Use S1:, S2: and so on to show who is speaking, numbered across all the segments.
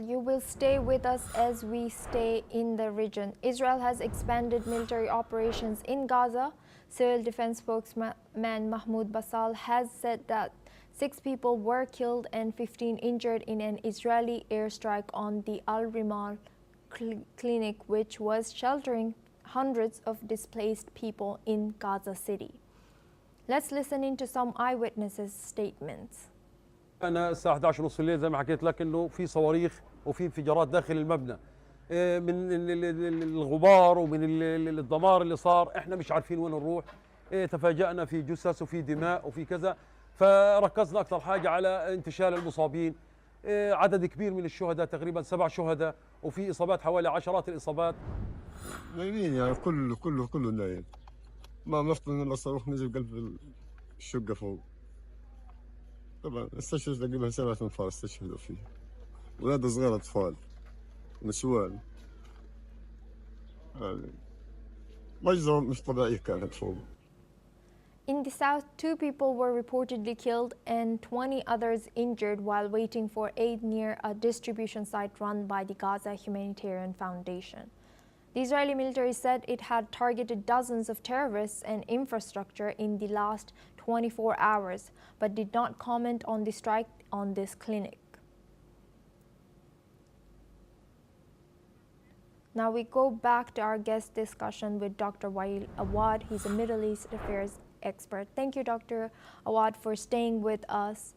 S1: you will stay with us as we stay in the region. Israel has expanded military operations in Gaza. Civil defense spokesman Mahmoud Basal has said that 6 people were killed and 15 injured in an Israeli airstrike on the Al-Rimal clinic, which was sheltering hundreds of displaced people in Gaza City. Let's listen into some eyewitnesses' statements.
S2: أنا الساعة 11:30 الليل زي ما حكيت لك إنه في صواريخ وفي انفجارات داخل المبنى من الغبار ومن الدمار اللي صار. إحنا مش عارفين وين نروح. تفاجأنا في جثث وفي دماء وفي كذا، فركزنا أكثر حاجة على انتشال المصابين. عدد كبير من الشهداء، تقريبا 7 شهداء، وفي إصابات حوالي عشرات الإصابات.
S3: نايمين يعني كله نايم. ما نفطن إلا صاروخ نزل قلب الشقة فوق. طبعا استشهد تقريبا 7 أنفار استشهدوا فيه، ولاد صغار أطفال نسوان. مجزرة مش طبيعية كانت فوق.
S1: In the south, 2 people were reportedly killed and 20 others injured while waiting for aid near a distribution site run by the Gaza Humanitarian Foundation. The Israeli military said it had targeted dozens of terrorists and infrastructure in the last 24 hours, but did not comment on the strike on this clinic. Now we go back to our guest discussion with Dr. Wael Awad. He's a Middle East affairs expert. Thank you, Dr. Awad, for staying with us.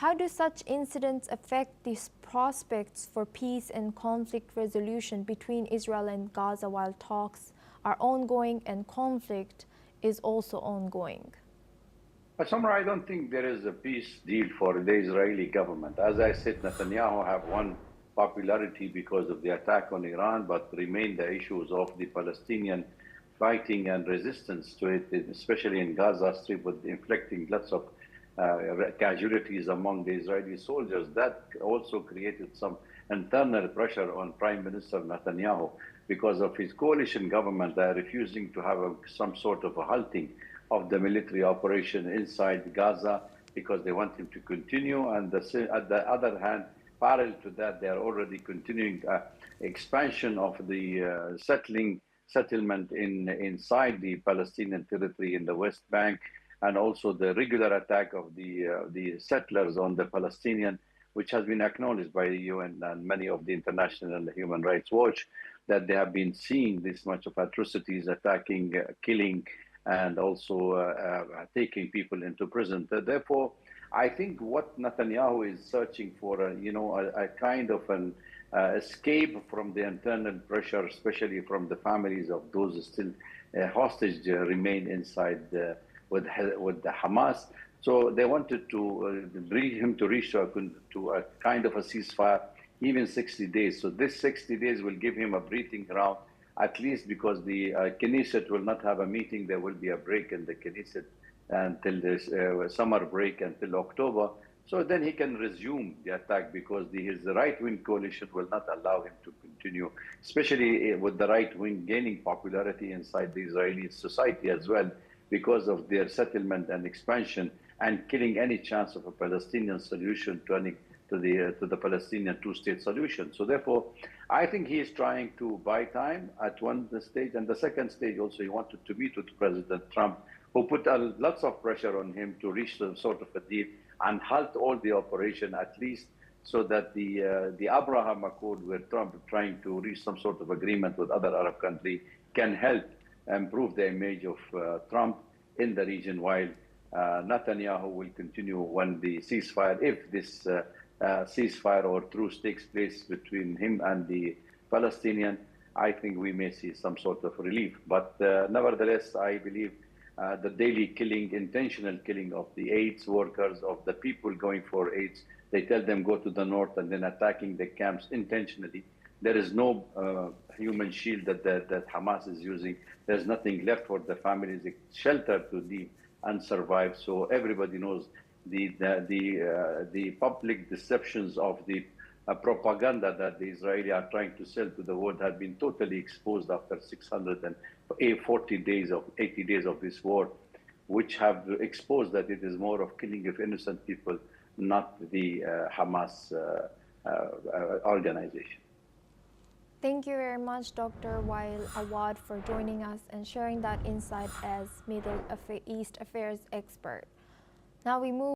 S1: How do such incidents affect the prospects for peace and conflict resolution between Israel and Gaza while talks are ongoing and conflict is also ongoing?
S4: Samra, I don't think there is a peace deal for the Israeli government. As I said, Netanyahu have won popularity because of the attack on Iran, but remain the issues of the Palestinian fighting and resistance to it, especially in Gaza Strip, with inflicting lots of casualties among the Israeli soldiers. That also created some internal pressure on Prime Minister Netanyahu because of his coalition government. They are refusing to have some sort of a halting of the military operation inside Gaza because they want him to continue. And at the other hand, parallel to that, they are already continuing expansion of the settlement inside the Palestinian territory in the West Bank, and also the regular attack of the settlers on the Palestinian, which has been acknowledged by the UN and many of the international Human Rights Watch, that they have been seeing this much of atrocities, attacking, killing, and also taking people into prison. Therefore, I think what Netanyahu is searching for, a kind of an escape from the internal pressure, especially from the families of those still hostage remain inside with the Hamas. So they wanted to bring him to reach to a kind of a ceasefire, even 60 days. So this 60 days will give him a breathing ground, at least because the Knesset will not have a meeting. There will be a break in the Knesset until this summer break until October. So then he can resume the attack because his right-wing coalition will not allow him to continue, especially with the right-wing gaining popularity inside the Israeli society as well because of their settlement and expansion and killing any chance of a Palestinian solution to the Palestinian two-state solution. So therefore, I think he is trying to buy time at one stage, and the second stage also he wanted to meet with President Trump, who put lots of pressure on him to reach some sort of a deal and halt all the operation, at least so that the Abraham Accord, where Trump trying to reach some sort of agreement with other Arab countries, can help improve the image of Trump in the region, while Netanyahu will continue when the ceasefire, if this ceasefire or truce takes place between him and the Palestinian, I think we may see some sort of relief. But nevertheless, I believe the daily killing, intentional killing of the AIDS workers, of the people going for AIDS, they tell them go to the north and then attacking the camps intentionally. There is no human shield that Hamas is using. There's nothing left for the families, shelter to live and survive. So everybody knows the public deceptions of the propaganda that the Israelis are trying to sell to the world have been totally exposed after 640 days of 80 days of this war, which have exposed that it is more of killing of innocent people, not the Hamas organization.
S1: Thank you very much, Dr. Wael Awad, for joining us and sharing that insight as Middle East Affairs expert. Now we move